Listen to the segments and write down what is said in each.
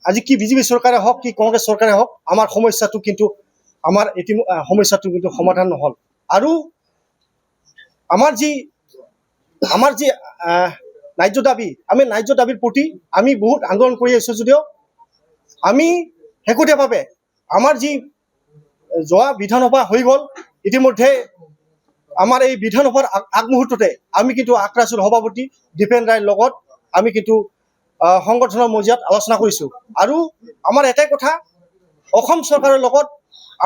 আজি কি বিজেপি চৰকাৰে হওক কি কংগ্ৰেছ চৰকাৰে হওক আমাৰ সমস্যাটো কিন্তু সমাধান নহ'ল। আৰু আমাৰ যি ন্যায্য দাবী, আমি ন্যায্য দাবীৰ প্ৰতি আমি বহুত আন্দোলন কৰি আছোঁ যদিও আমি শেহতীয়াভাৱে আমাৰ যি যোৱা বিধানসভা হৈ গ'ল, ইতিমধ্যে আমাৰ এই বিধানসভাৰ আগমুহূৰ্ততে আমি কিন্তু আক্ৰাসুৰ সভাপতি দীপেন ৰায়ৰ লগত আমি কিন্তু সংগঠনৰ মজিয়াত আলোচনা কৰিছোঁ। আৰু আমাৰ এটাই কথা, অসম চৰকাৰৰ লগত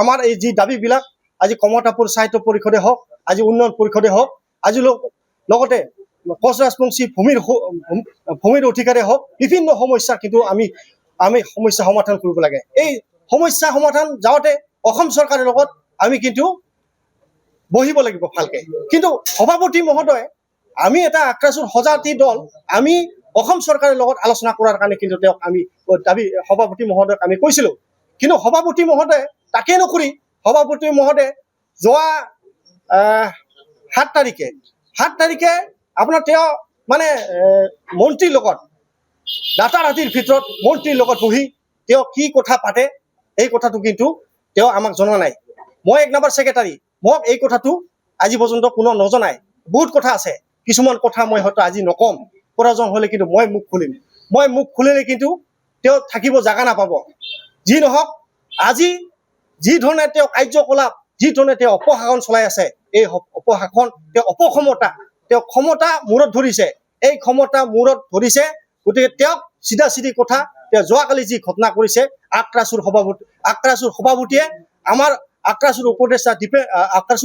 আমাৰ এই যি দাবীবিলাক আজি কমতাপুৰ সাহিত্য পৰিষদে হওক, আজি উন্নয়ন পৰিষদে হওক, আজি লগতে কোচ ৰাজবংশী ভূমিৰ অধিকাৰে হওক, বিভিন্ন সমস্যা কিন্তু আমি সমস্যা সমাধান কৰিব লাগে। এই সমস্যা সমাধান যাওঁতে অসম চৰকাৰৰ লগত আমি কিন্তু বহিব লাগিব ভালকে। কিন্তু সভাপতি মহোদয়, আমি এটা আক্ৰাসুৰ সজাতি দল, আমি অসম চৰকাৰৰ লগত আলোচনা কৰাৰ কাৰণে কিন্তু তেওঁক আমি সভাপতি মহোদয়ক আমি কৈছিলোঁ। কিন্তু সভাপতি মহোদয়ে তাকে নকৰি সভাপতি মহোদয়ে যোৱা 7 তাৰিখে আপোনাৰ তেওঁ মানে মন্ত্ৰীৰ লগত ৰাতিৰ ভিতৰত মন্ত্ৰীৰ লগত বহি তেওঁ কি কথা পাতে এই কথাটো কিন্তু তেওঁ আমাক জনোৱা নাই। মই 1 নম্বৰ ছেক্ৰেটাৰী, মোক এই কথাটো আজি পৰ্যন্ত কোনো নজনায়। বহুত কথা আছে, কিছুমান কথা মই হয়তো আজি নকম, প্ৰয়োজন হ'লে কিন্তু মই মুখ খুলিলে কিন্তু তেওঁ থাকিব জাগা নাপাব। যি নহওক, আজি যি ধৰণে তেওঁ কাৰ্যকলাপ, যি ধৰণে তেওঁ অপশাসন চলাই আছে, এই অপশাসন, তেওঁ ক্ষমতা মূৰত ধৰিছে, এই ক্ষমতা মূৰত ধৰিছে। গতিকে তেওঁক চিধা কথা, তেওঁ যোৱাকালি যি ঘটনা কৰিছে, আক্ৰাসুৰ সভাপতিয়ে আমাৰ আক্ৰাসুৰ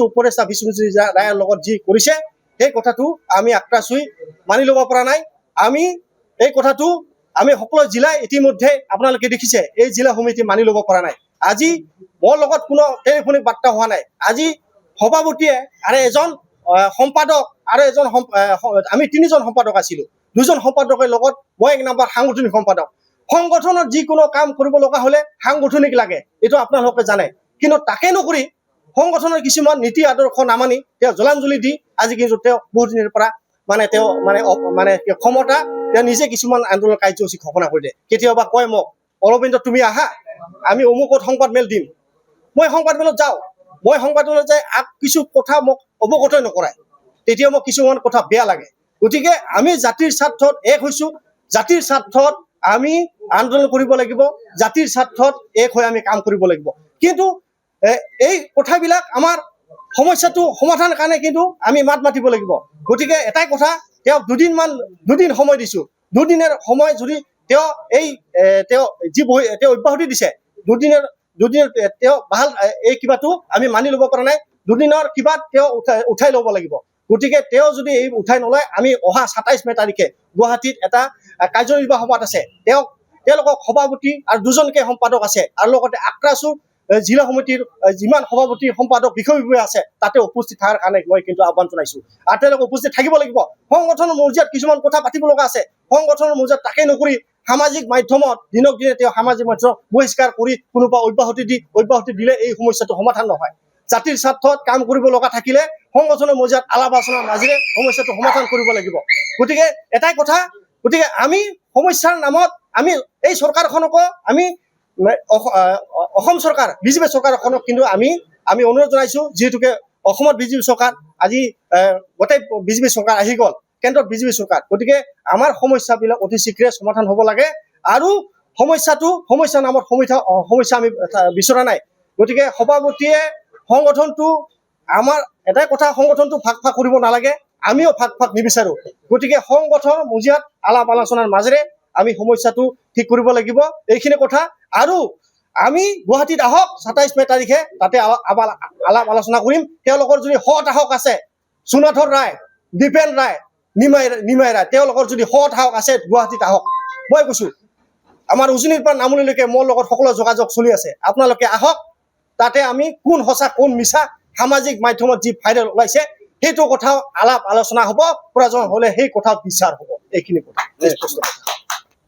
উপদেষ্টা বিষ্ণুজিৎ ৰায়ৰ লগত যি কৰিছে, সেই কথাটো আমি আক্ৰাসুই মানি ল'ব পৰা নাই। আমি এই কথাটো আমি সকলো জিলাই ইতিমধ্যে আপোনালোকে দেখিছে, এই জিলা সমিতি মানি ল'ব পৰা নাই। আজি মোৰ লগত কোনো টেলিফোনিক বাৰ্তা হোৱা নাই। আজি সভাপতিয়ে আৰু এজন সম্পাদক আৰু আমি 3জন সম্পাদক আছিলোঁ। 2জন সম্পাদকৰ লগত মই 1 নম্বৰ সাংগঠনিক সম্পাদক। সংগঠনত যিকোনো কাম কৰিব লগা হ'লে সাংগঠনিক লাগে, এইটো আপোনালোকে জানে। কিন্তু তাকে নকৰি সংগঠনৰ কিছুমান নীতি আদৰ্শ নামানি তেওঁ জলাঞ্জলি দি আজি কিন্তু তেওঁ বহুত দিনৰ পৰা তেওঁ ক্ষমতা তেওঁ নিজে কিছুমান আন্দোলন কাৰ্যসূচী ঘোষণা কৰি দিয়ে। কেতিয়াবা কয় মোক, অৰবিন্দ তুমি আহা, আমি অমুকত সংবাদ মেল দিম। মই সংবাদ মেলত যাওঁ, যাই কিছু কথা মোক অৱগতই নকৰায়, তেতিয়া মোক কিছুমান কথা বেয়া লাগে। গতিকে আমি জাতিৰ স্বাৰ্থত এক হৈছোঁ, জাতিৰ স্বাৰ্থত আমি আন্দোলন কৰিব লাগিব, জাতিৰ স্বাৰ্থত এক হৈ আমি কাম কৰিব লাগিব। কিন্তু এই কথাবিলাক আমাৰ সমস্যাটো সমাধানৰ কাৰণে কিন্তু আমি মাত মাতিব লাগিব। গতিকে এটাই কথা, তেওঁ 2দিন সময় দিছোঁ। 2দিনৰ সময় যদি তেওঁ তেওঁ অব্যাহতি দিছে, 2দিনৰ তেওঁ ভাল এই কিবাটো আমি মানি ল'ব পৰা নাই। 2দিনৰ কিবা তেওঁ উঠাই ল'ব লাগিব। গতিকে তেওঁ যদি এই উঠাই নলয়, আমি অহা 27 মে তাৰিখে গুৱাহাটীত এটা কাৰ্যনিৰ্বাহী সভাত আছে, তেওঁলোকক সভাপতি আৰু 2জনকৈ সম্পাদক আছে, আৰু লগতে আক্ৰাসুৰ জিলা সমিতিৰ যিমান সভাপতি সম্পাদক বিষয় আছে তাতে উপস্থিত থকাৰ কাৰণে মই কিন্তু আহ্বান জনাইছোঁ। আৰু তেওঁলোকে উপস্থিত থাকিব লাগিব। সংগঠনৰ মৰ্যাদাত কিছুমান কথা পাতিব লগা আছে, সংগঠনৰ মৰ্যাদাত তাকে নকৰি সামাজিক মাধ্যমত দিনক দিনে তেওঁ সামাজিক মাধ্যম বহিষ্কাৰ কৰি কোনোবা অব্যাহতি দিলে এই সমস্যাটো সমাধান নহয়। জাতিৰ স্বাৰ্থত কাম কৰিব লগা থাকিলে সংগঠনৰ মৰ্যাদাত আলাপ আলোচনাৰ মাজেৰে সমস্যাটো সমাধান কৰিব লাগিব। গতিকে এটাই কথা, আমি সমস্যাৰ নামত আমি এই চৰকাৰখনকো আমি অসম চৰকাৰ বিজেপি চৰকাৰখনক কিন্তু আমি অনুৰোধ জনাইছোঁ, যিহেতুকে অসমত বিজেপি চৰকাৰ আজি গোটেই বিজেপি চৰকাৰ আহি গ'ল, কেন্দ্ৰত বিজেপি চৰকাৰ। গতিকে আমাৰ সমস্যাবিলাক অতি শীঘ্ৰে সমাধান হ'ব লাগে। আৰু সমস্যা নামত সমস্যা আমি বিচৰা নাই। গতিকে সভাপতিয়ে সংগঠনটো, আমাৰ এটাই কথা, সংগঠনটো ভাগ কৰিব নালাগে, আমিও ভাগ নিবিচাৰোঁ। গতিকে সংগঠনৰ মজিয়াত আলাপ আলোচনাৰ মাজেৰে আমি সমস্যাটো ঠিক কৰিব লাগিব, এইখিনি কথা। আৰু আমি গুৱাহাটীত আহক 27 মে তাৰিখে, তাতে আলাপ আলোচনা কৰিম। তেওঁলোকৰ যদি সাহস আছে, সোণাধৰ ৰায়, দীপেন ৰায়, নিমাই ৰায়, তেওঁলোকৰ যদি সাহস আছে, গুৱাহাটীত আহক। মই কৈছোঁ, আমাৰ উজনিৰ পৰা নামনিলৈকে মোৰ লগত সকলো যোগাযোগ চলি আছে, আপোনালোকে আহক। তাতে আমি কোন সঁচা কোন মিছা সামাজিক মাধ্যমত যি ভাইৰেল ওলাইছে সেইটো কথাও আলাপ আলোচনা হ'ব, প্ৰয়োজন হ'লে সেই কথা বিচাৰ হ'ব। এইখিনি কথা।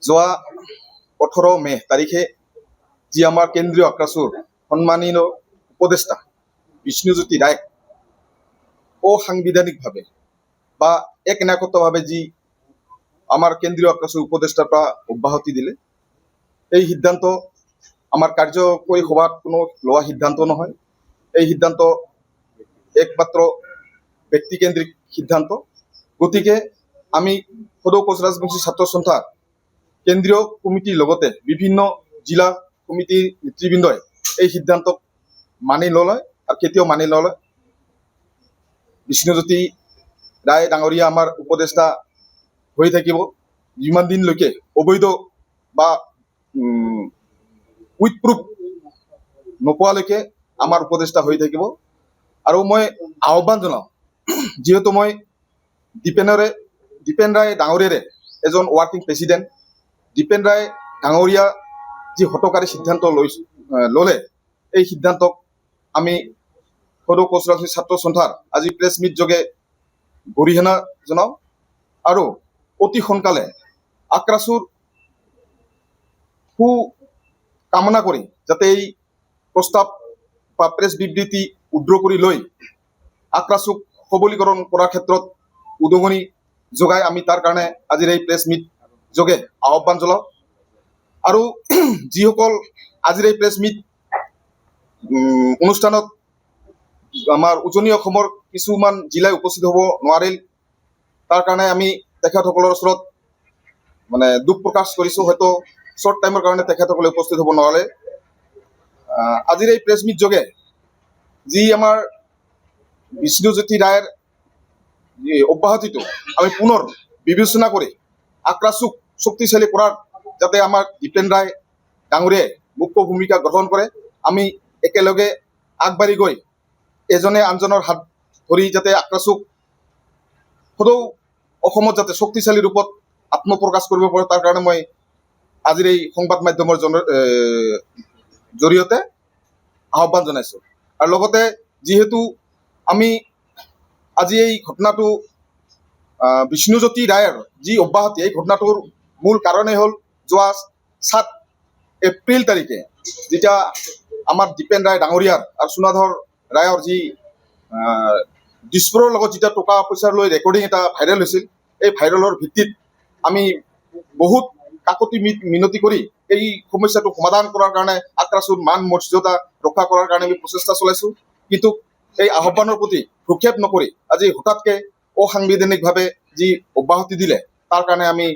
যোৱা 18 মে তাৰিখে যি আমাৰ কেন্দ্ৰীয় আক্ৰাসুৰ সন্মানীয় উপদেষ্টা বিষ্ণুজ্যোতি ৰায়ক অসাংবিধানিকভাৱে বা একনায়কত্বভাৱে যি আমাৰ কেন্দ্ৰীয় আক্ৰাসুৰ উপদেষ্টাৰ পৰা অব্যাহতি দিলে, এই সিদ্ধান্ত আমাৰ কাৰ্যকৰী সভাত কোনো লোৱা সিদ্ধান্ত নহয়। এই সিদ্ধান্ত একমাত্ৰ ব্যক্তিকেন্দ্ৰিক সিদ্ধান্ত। গতিকে আমি সদৌ কোচ ৰাজবংশী ছাত্ৰ সন্থাৰ কেন্দ্ৰীয় কমিটিৰ লগতে বিভিন্ন জিলা কমিটিৰ নেতৃবৃন্দই এই সিদ্ধান্তক মানি নলয় আৰু কেতিয়াও মানি নলয়। বিষ্ণুজ্যোতি ৰায় ডাঙৰীয়া আমাৰ উপদেষ্টা হৈ থাকিব যিমান দিনলৈকে অবৈধ বা উইথ প্ৰুফ নোপোৱালৈকে আমাৰ উপদেষ্টা হৈ থাকিব। আৰু মই আহ্বান জনাওঁ, যিহেতু মই দীপেন ৰায় ডাঙৰীয়াৰে এজন ৱাৰ্কিং প্ৰেচিডেণ্ট। দীপেন ৰায় ডাঙৰীয়া যি হঠকাৰী সিদ্ধান্ত ল'লে, এই সিদ্ধান্তক আমি সদৌ কোচ ৰাজবংশী ছাত্ৰ সন্থাৰ আজি প্ৰেছ মিট যোগে গৰিহণা জনাওঁ আৰু অতি সোনকালে আক্ৰাসুৰ কামনা কৰি যাতে এই প্ৰস্তাৱ বা প্ৰেছ বিবৃতি উদ্ৰ কৰি লৈ আক্ৰাসুক সবলীকৰণ কৰাৰ ক্ষেত্ৰত উদগনি যোগাই আমি তাৰ কাৰণে আজিৰ এই প্ৰেছ মিট যোগে আহ্বান জনাওঁ। আৰু যিসকল আজিৰ এই প্ৰেছ মিট অনুষ্ঠানত আমাৰ উজনি অসমৰ কিছুমান জিলাই উপস্থিত হ'ব নোৱাৰিল, তাৰ কাৰণে আমি তেখেতসকলৰ ওচৰত মানে দুখ প্ৰকাশ কৰিছোঁ। হয়তো শ্বৰ্ট টাইমৰ কাৰণে তেখেতসকলে উপস্থিত হ'ব নোৱাৰে। আজিৰ এই প্ৰেছ মিট যোগে যি আমাৰ বিষ্ণুজ্যোতি ৰায়ৰ অব্যাহতিটো আমি পুনৰ বিবেচনা কৰি আক্ৰাসুক শক্তিশালী কৰাৰ যাতে আমাৰ দীপেন ৰায় ডাঙৰীয়াই মুখ্য ভূমিকা গ্ৰহণ কৰে, আমি একেলগে আগবাঢ়ি গৈ এজনে আনজনৰ হাত ধৰি যাতে আক্ৰাসুক সদৌ অসমত যাতে শক্তিশালী ৰূপত আত্মপ্ৰকাশ কৰিব পাৰে, তাৰ কাৰণে মই আজিৰ এই সংবাদ মাধ্যমৰ জৰিয়তে আহ্বান জনাইছোঁ। আৰু লগতে যিহেতু আমি আজি এই ঘটনাটো বিষ্ণুজ্যোতি ৰায়ৰ যি অব্যাহতি, এই ঘটনাটোৰ মূল কাৰণেই হ'ল যোৱা 7 এপ্ৰিল তাৰিখে যেতিয়া আমাৰ দীপেন ৰায় ডাঙৰীয়াৰ আৰু চুনাধৰ ৰায়ৰ যি দিছপুৰৰ লগত যেতিয়া টকা পইচাৰ লৈ ৰেকৰ্ডিং এটা ভাইৰেল হৈছিল, এই ভাইৰেলৰ ভিত্তিত আমি বহুত কাকতি মিনতি কৰি এই সমস্যাটো সমাধান কৰাৰ কাৰণে আক্ৰাসুৰ মান মৰ্যাদা ৰক্ষা কৰাৰ কাৰণে আমি প্ৰচেষ্টা চলাইছোঁ। কিন্তু এই আহ্বানৰ প্ৰতি ভ্ৰক্ষেপ নকৰি আজি হঠাৎকে অসাংবিধানিকভাৱে যি অব্যাহতি দিলে, তাৰ কাৰণে আমি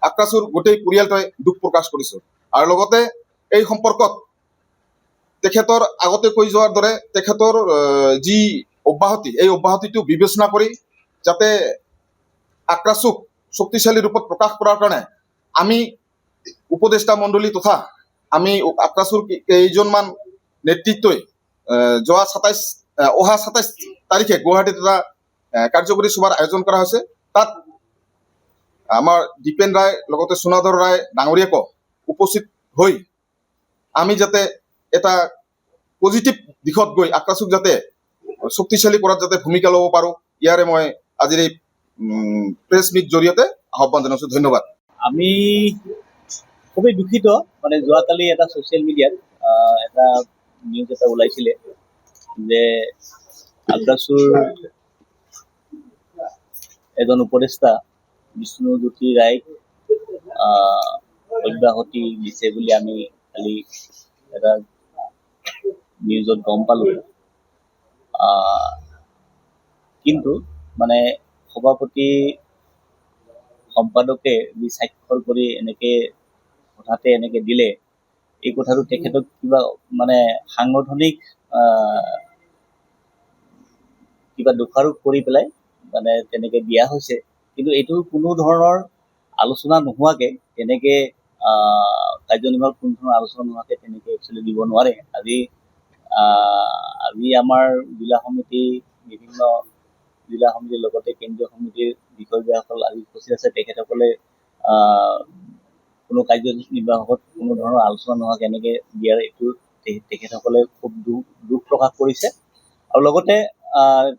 আক্ৰাসুৰ গোটেই পৰিয়ালটোৱে দুখ প্ৰকাশ কৰিছোঁ। আৰু লগতে এই সম্পৰ্কত তেখেতৰ আগতে কৈ যোৱাৰ দৰে তেখেতৰ যি অব্যাহতি, এই অব্যাহতিটো বিবেচনা কৰি যাতে আক্ৰাসুক শক্তিশালী ৰূপত প্ৰকাশ কৰাৰ কাৰণে আমি উপদেষ্টা মণ্ডলী তথা আমি আক্ৰাসুৰ কেইজনমান নেতৃত্বই অহা 27 তাৰিখে গুৱাহাটীত এটা কাৰ্যকৰী সভাৰ আয়োজন কৰা হৈছে। তাত আমাৰ দীপেন ৰায় লগতে চুনাধৰ ৰায় ডাঙৰীয়াকো উপস্থিত হৈ আমি যাতে এটা পজিটিভ দিশত গৈ আক্ৰাসুক যাতে শক্তিশালী কৰাত যাতে ভূমিকা ল'ব পাৰোঁ, ইয়াৰে মই আজিৰ এই প্ৰেছ মিট জৰিয়তে আহ্বান জনাইছোঁ। ধন্যবাদ। আমি খুবেই দুখিত, মানে যোৱাকালি এটা ছ'চিয়েল মিডিয়াত এটা নিউজ এটা ওলাইছিলে যে আক্ৰাসুৰ এজন উপদেষ্টা বিষ্ণুজ্যোতি ৰায়ক অব্যাহতি দিছে বুলি আমি কালি এটা নিউজত গম পালোঁ। কিন্তু মানে সভাপতি সম্পাদকে যি স্বাক্ষৰ কৰি হঠাতে এনেকে দিলে, এই কথাটো তেখেতক কিবা মানে সাংগঠনিক কিবা দোষাৰোপ কৰি পেলাই মানে তেনেকে দিয়া হৈছে। কিন্তু এইটো কোনো ধৰণৰ আলোচনা নোহোৱাকে তেনেকে কাৰ্যনিৰ্বাহক কোনো ধৰণৰ আলোচনা নোহোৱাকে তেনেকে একচুৱেলি দিব নোৱাৰে। আজি আমাৰ জিলা সমিতি, বিভিন্ন জিলা সমিতিৰ লগতে কেন্দ্ৰীয় সমিতিৰ বিষয়ববীয়াসকল আজি উপস্থিত আছে। তেখেতসকলে কোনো কাৰ্যনিৰ্বাহকত কোনো ধৰণৰ আলোচনা নোহোৱাকে এনেকে দিয়াৰ এইটো তেখেতসকলে খুব দুখ প্ৰকাশ কৰিছে। আৰু লগতে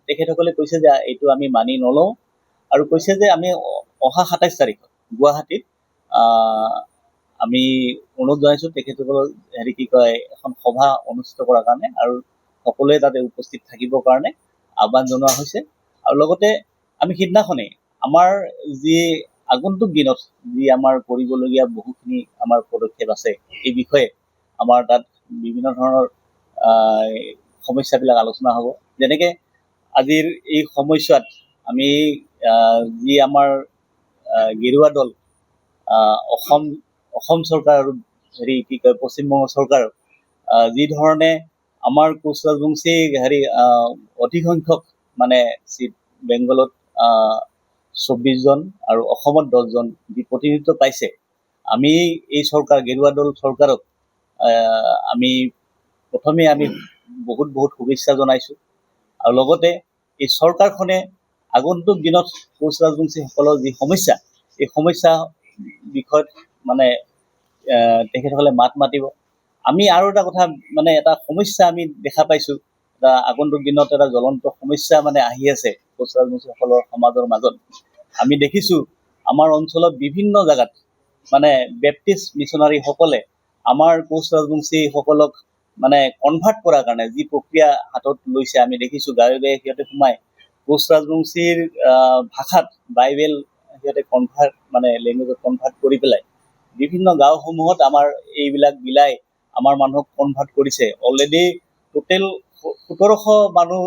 তেখেতসকলে কৈছে যে এইটো আমি মানি নলওঁ, আৰু কৈছে যে আমি অহা 27 তাৰিখত গুৱাহাটীত আমি অনুৰোধ জনাইছোঁ তেখেতসকলৰ এখন সভা অনুষ্ঠিত কৰাৰ কাৰণে, আৰু সকলোৱে তাতে উপস্থিত থাকিবৰ কাৰণে আহ্বান জনোৱা হৈছে। আৰু লগতে আমি সিদিনাখনেই আমাৰ যি আগন্তুক দিনত যি আমাৰ কৰিবলগীয়া বহুখিনি আমাৰ পদক্ষেপ আছে এই বিষয়ে আমাৰ তাত বিভিন্ন ধৰণৰ সমস্যাবিলাক আলোচনা হ'ব। যেনেকৈ আজিৰ এই সময়ছোৱাত আমি যি আমাৰ গেৰুৱা দল অসম চৰকাৰ আৰু পশ্চিমবংগ চৰকাৰ যি ধৰণে আমাৰ কোচ ৰাজবংশী অধিক সংখ্যক মানে চিট বেংগলত 24 জন আৰু অসমত 10 জন যি প্ৰতিনিধিত্ব পাইছে, আমি এই চৰকাৰ গেৰুৱা দল চৰকাৰক আমি প্ৰথমে আমি বহুত শুভেচ্ছা জনাইছোঁ। আৰু লগতে এই চৰকাৰখনে আগন্তুক দিনত কোচ ৰাজবংশীসকলৰ যি সমস্যা, এই সমস্যা বিষয়ত মানে তেখেতসকলে মাত মাতিব। আমি আৰু এটা কথা মানে এটা সমস্যা আমি দেখা পাইছোঁ, এটা আগন্তুক দিনত এটা জ্বলন্ত সমস্যা মানে আহি আছে কোচ ৰাজবংশীসকলৰ সমাজৰ মাজত। আমি দেখিছোঁ আমাৰ অঞ্চলত বিভিন্ন জেগাত মানে বেপ্টিষ্ট মিছনাৰীসকলে আমাৰ কোচ ৰাজবংশীসকলক মানে কনভাৰ্ট কৰাৰ কাৰণে যি প্ৰক্ৰিয়া হাতত লৈছে, আমি দেখিছোঁ গাঁৱে গাঁৱে সিহঁতে সোমাই কোচ ৰাজবংশীৰ ভাষাত বাইবেল সিহঁতে লেংগুৱেজত কনভাৰ্ট কৰি পেলাই বিভিন্ন গাঁওসমূহত আমাৰ এইবিলাক বিলাই আমাৰ মানুহক কনভাৰ্ট কৰিছে। অলৰেডি টোটেল 1700 মানুহ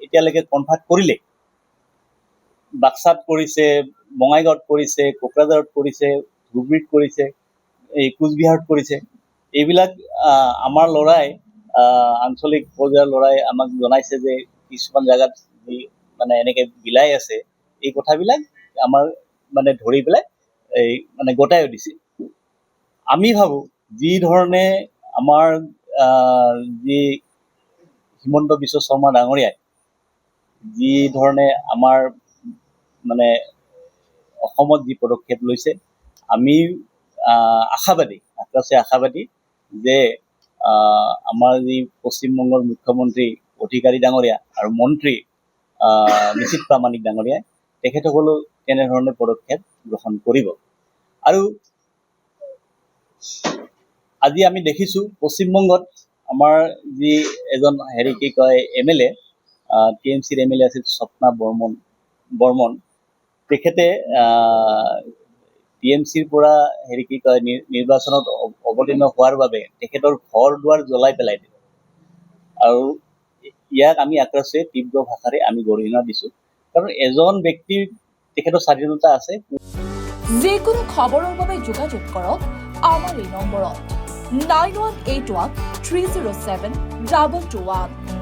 এতিয়ালৈকে কনভাৰ্ট কৰিলে। বাক্সাত কৰিছে, বঙাইগাঁৱত কৰিছে, কোকৰাঝাৰত কৰিছে, ধুবুৰীত কৰিছে, এই কোচবিহাৰত কৰিছে। এইবিলাক আমাৰ ল'ৰাই আঞ্চলিক পৰ্যায়ৰ ল'ৰাই আমাক জনাইছে যে কিছুমান জেগাত যি মানে এনেকৈ বিলাই আছে, এই কথাবিলাক আমাৰ মানে ধৰি পেলাই এই মানে গতায়ো দিছে। আমি ভাবোঁ যি ধৰণে আমাৰ যি হিমন্ত বিশ্ব শৰ্মা ডাঙৰীয়াই যি ধৰণে আমাৰ মানে অসমত যি পদক্ষেপ লৈছে, আমি আশাবাদী যে আমাৰ যি পশ্চিমবংগৰ মুখ্যমন্ত্ৰী অধিকাৰী ডাঙৰীয়া আৰু মন্ত্ৰী নিশীথ প্ৰামাণিক ডাঙৰীয়াই তেখেতসকলেও তেনেধৰণে পদক্ষেপ গ্ৰহণ কৰিব। আৰু আজি আমি দেখিছোঁ পশ্চিমবংগত আমাৰ যি এজন MLA TMCৰ MLA আছিল স্বপ্না বৰ্মন, তেখেতে TMCৰ পৰা নিৰ্বাচনত অৱতীৰ্ণ হোৱাৰ বাবে তেখেতৰ ঘৰ দুৱাৰ জ্বলাই পেলাই দিলে। আৰু ইয়াক আমি আক্ৰাছে তীব্ৰ ভাষাৰে আমি গৰিহণা দিছোঁ, কাৰণ এজন ব্যক্তিৰ তেখেতৰ স্বাধীনতা আছে। যিকোনো খবৰৰ বাবে যোগাযোগ কৰক আমাৰ এই নম্বৰত 9181 307 2221।